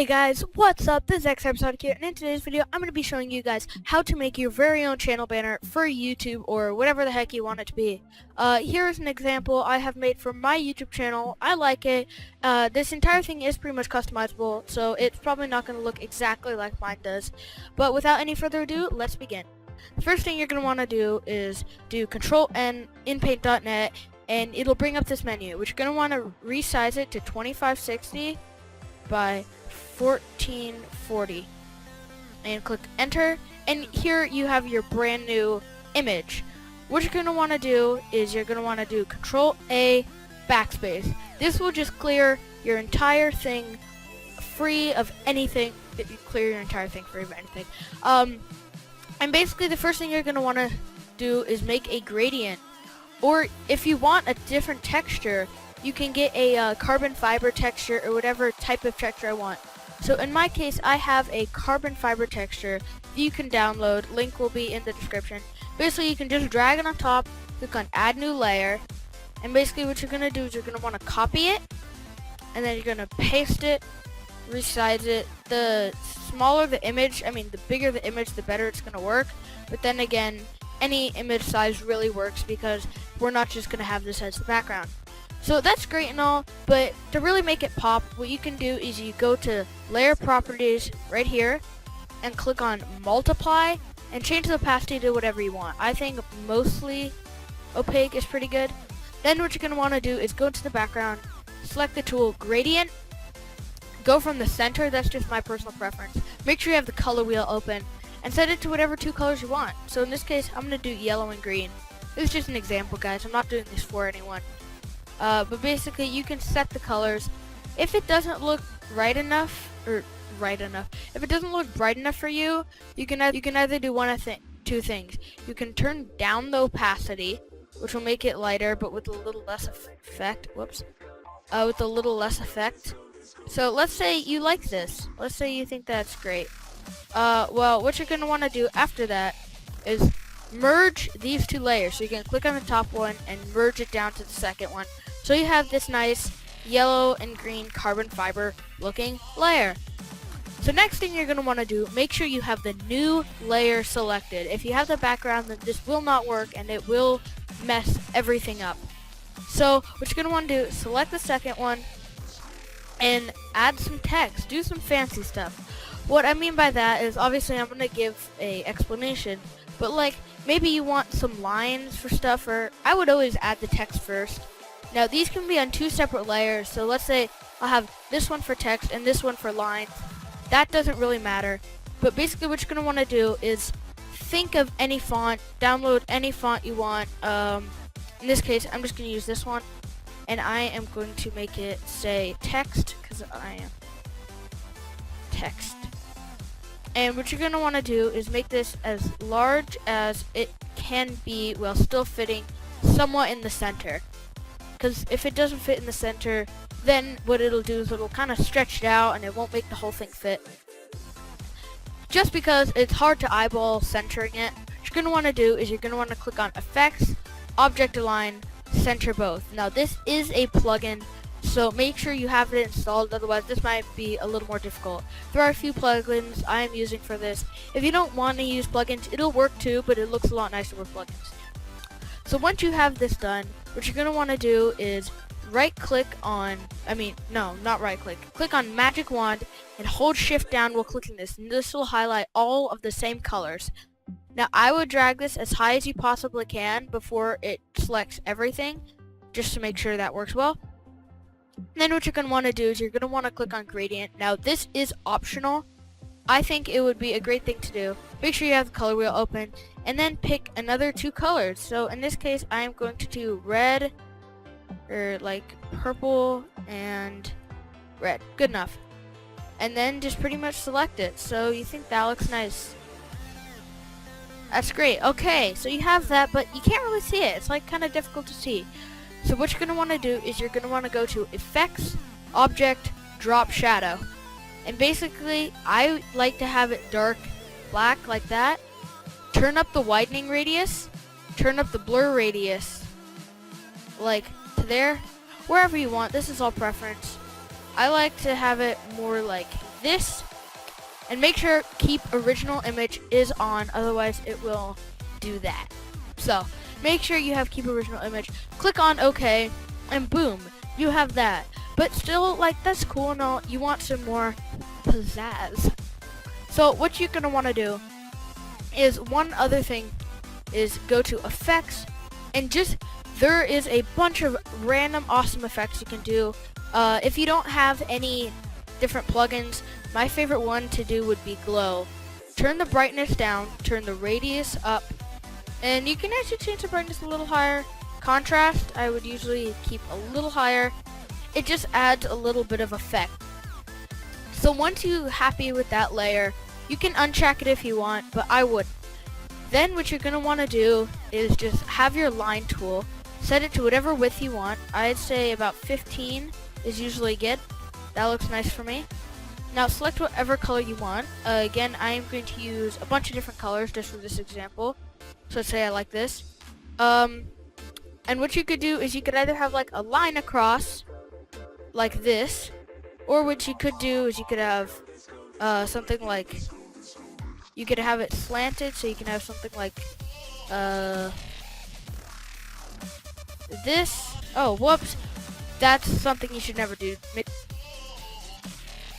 Hey guys, what's up? This is Xepisodic here, and in today's video, I'm going to be showing you guys how to make your very own channel banner for YouTube or whatever the heck you want it to be. Here's an example I have made for my YouTube channel. I like it. This entire thing is pretty much customizable, so it's probably not going to look exactly like mine does. But without any further ado, let's begin. The first thing you're going to want to do is do Control-N in Paint.net, and it'll bring up this menu, which you're going to want to resize it to 2560 by 1440 and click enter, and here you have your brand new image. What you're going to want to do is you're going to want to do Control A backspace. This will just clear your entire thing free of anything. And basically the first thing you're going to want to do is make a gradient, or if you want a different texture, you can get a carbon fiber texture or whatever type of texture I want. So in my case, I have a carbon fiber texture that you can download. Link will be in the description. Basically, you can just drag it on top, click on add new layer, and basically what you're going to do is you're going to want to copy it, and then you're going to paste it, resize it. The smaller the image, the bigger the image, the better it's going to work. But then again, any image size really works because we're not just going to have this as the background. So that's great and all, but to really make it pop, what you can do is you go to Layer Properties right here and click on Multiply and change the opacity to whatever you want. I think mostly opaque is pretty good. Then what you're going to want to do is go to the background, select the tool Gradient, go from the center, that's just my personal preference. Make sure you have the color wheel open and set it to whatever two colors you want. So in this case, I'm going to do yellow and green. This is just an example, guys. I'm not doing this for anyone. But basically, you can set the colors. If it doesn't look if it doesn't look bright enough for you, you can either do one of two things. You can turn down the opacity, which will make it lighter, but with a little less effect. With a little less effect. So let's say you like this. Let's say you think that's great. Well, what you're gonna want to do after that is merge these two layers. So you can click on the top one and merge it down to the second one. So you have this nice yellow and green carbon fiber looking layer. So next thing you're going to want to do, make sure you have the new layer selected. If you have the background, then this will not work and it will mess everything up. So what you're going to want to do is select the second one and add some text. Do some fancy stuff. What I mean by that is, obviously I'm going to give a explanation, but like maybe you want some lines for stuff, or I would always add the text first. Now these can be on two separate layers, so let's say I'll have this one for text and this one for lines. That doesn't really matter, but basically what you're going to want to do is think of any font, download any font you want. In this case, I'm just going to use this one, and I am going to make it say text, because I am text. And what you're going to want to do is make this as large as it can be while still fitting somewhat in the center. Because if it doesn't fit in the center, then what it'll do is it'll kind of stretch it out and it won't make the whole thing fit. Just because it's hard to eyeball centering it, what you're going to want to do is you're going to want to click on Effects, Object Align, Center Both. Now this is a plugin, so make sure you have it installed, otherwise this might be a little more difficult. There are a few plugins I am using for this. If you don't want to use plugins, it'll work too, but it looks a lot nicer with plugins. So once you have this done, what you're going to want to do is click on Magic Wand and hold Shift down while clicking this, and this will highlight all of the same colors. Now I would drag this as high as you possibly can before it selects everything, just to make sure that works well. And then what you're going to want to do is you're going to want to click on Gradient. Now this is optional. I think it would be a great thing to do. Make sure you have the color wheel open, and then pick another two colors. So in this case, I am going to do red, or like purple and red. Good enough. And then just pretty much select it. So you think that looks nice. That's great. Okay, so you have that, but you can't really see it. It's like kind of difficult to see. So what you're going to want to do is you're going to want to go to Effects, Object, Drop Shadow. And basically, I like to have it dark black like that. Turn up the widening radius, turn up the blur radius, like to there, wherever you want. This is all preference. I like to have it more like this, and make sure keep original image is on, otherwise it will do that. So make sure you have keep original image, click on OK, and boom, you have that. But still, like, that's cool and all, you want some more pizzazz. So what you're gonna want to do is, one other thing is go to effects, and just there is a bunch of random awesome effects you can do. If you don't have any different plugins, my favorite one to do would be glow. Turn the brightness down, turn the radius up, and you can actually change the brightness a little higher. Contrast, I would usually keep a little higher. It just adds a little bit of effect. So once you're happy with that layer, you can uncheck it if you want, but I wouldn't. Then what you're going to want to do is just have your line tool, set it to whatever width you want. I'd say about 15 is usually good. That looks nice for me. Now select whatever color you want. Again, I am going to use a bunch of different colors just for this example. So let's say I like this. And what you could do is you could either have like a line across, like this, or what you could do is you could have something like, you could have it slanted, so you can have something like this. Oh, whoops. That's something you should never do.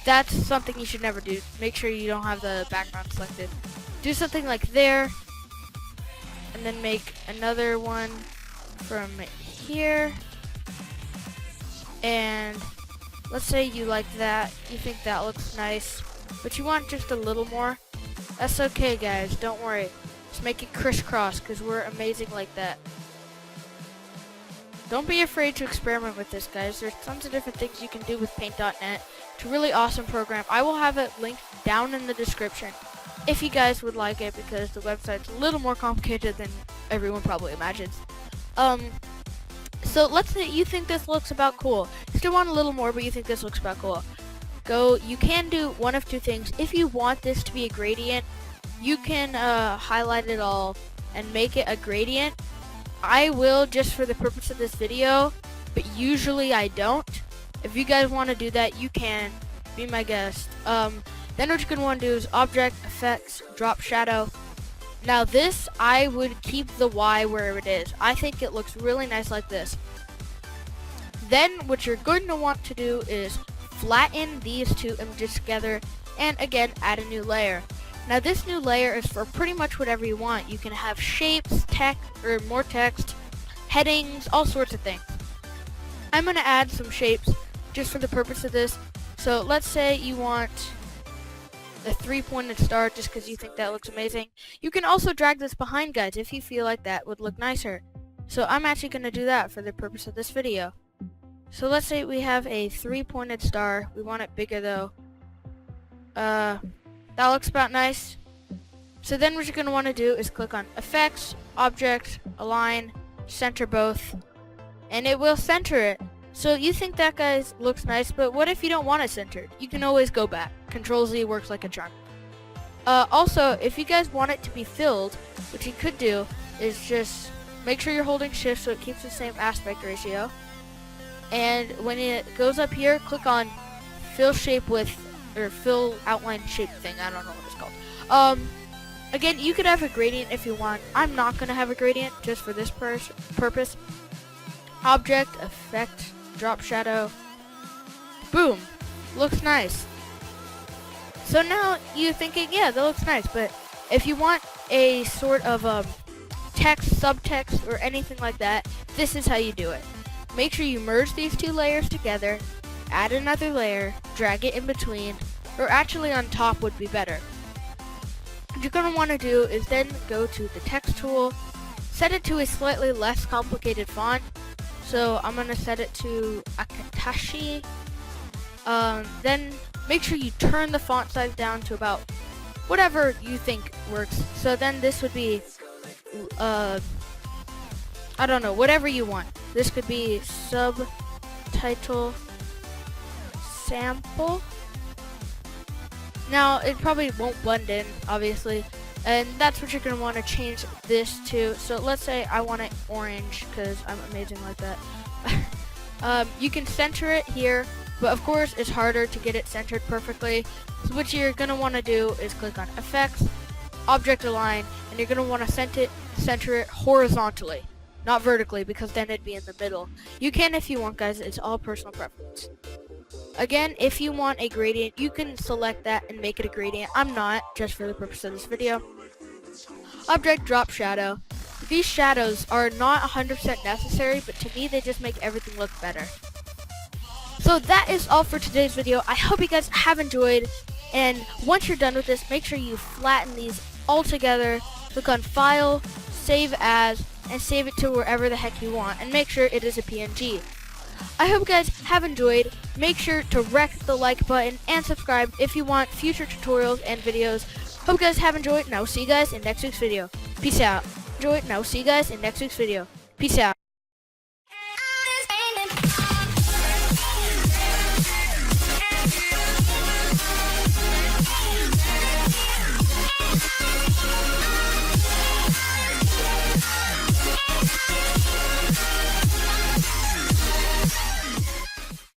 That's something you should never do. Make sure you don't have the background selected. Do something like there, and then make another one from here. And let's say you like that, you think that looks nice, but you want just a little more. That's okay, guys, don't worry. Just make it crisscross, because we're amazing like that. Don't be afraid to experiment with this, guys. There's tons of different things you can do with Paint.net. It's a really awesome program. I will have it linked down in the description if you guys would like it, because the website's a little more complicated than everyone probably imagines. So let's say you think this looks about cool. You still want a little more, but you think this looks about cool. You can do one of two things. If you want this to be a gradient, you can highlight it all and make it a gradient. I will just for the purpose of this video, but usually I don't. If you guys want to do that, you can. Be my guest. Then what you're going to want to do is Object, Effects, Drop Shadow. Now this, I would keep the Y wherever it is. I think it looks really nice like this. Then what you're going to want to do is flatten these two images together, and again add a new layer. Now this new layer is for pretty much whatever you want. You can have shapes, text, or more text, headings, all sorts of things. I'm going to add some shapes just for the purpose of this. So let's say you want a 3-pointed star just because you think that looks amazing. You can also drag this behind, guys, if you feel like that would look nicer. So I'm actually going to do that for the purpose of this video. So let's say we have a 3-pointed star. We want it bigger though. That looks about nice. So then what you're going to want to do is click on Effects, Object, Align, Center Both, and it will center it. So you think that guys looks nice, but what if you don't want it centered? You can always go back. Control-Z works like a charm. Also, if you guys want it to be filled, what you could do is just make sure you're holding shift so it keeps the same aspect ratio. And when it goes up here, click on Fill Shape with, or Fill Outline Shape thing. I don't know what it's called. Again, you could have a gradient if you want. I'm not going to have a gradient just for this purpose. Object, Effect, Drop Shadow. Boom. Looks nice. So now you're thinking, yeah, that looks nice, but if you want a sort of text, subtext, or anything like that, this is how you do it. Make sure you merge these two layers together, add another layer, drag it in between, or actually on top would be better. What you're going to want to do is then go to the text tool, set it to a slightly less complicated font. So I'm going to set it to Akatashi. Then make sure you turn the font size down to about whatever you think works. So then this would be, I don't know, whatever you want. This could be subtitle sample. Now it probably won't blend in, obviously, and that's what you're going to want to change this to. So let's say I want it orange because I'm amazing like that. You can center it here, But of course, it's harder to get it centered perfectly. So what you're going to want to do is click on Effects, Object Align, and you're going to want to center it horizontally, not vertically, because then it'd be in the middle. You can if you want, guys. It's all personal preference. Again, if you want a gradient, you can select that and make it a gradient. I'm not, just for the purpose of this video. Object Drop Shadow. These shadows are not 100% necessary, but to me they just make everything look better. So that is all for today's video. I hope you guys have enjoyed, and once you're done with this, make sure you flatten these all together. Click on File, Save As, and save it to wherever the heck you want, and make sure it is a PNG. I hope you guys have enjoyed. Make sure to wreck the like button and subscribe if you want future tutorials and videos. Hope you guys have enjoyed, and I will see you guys in next week's video. Peace out. Enjoy it, and I will see you guys in next week's video. Peace out.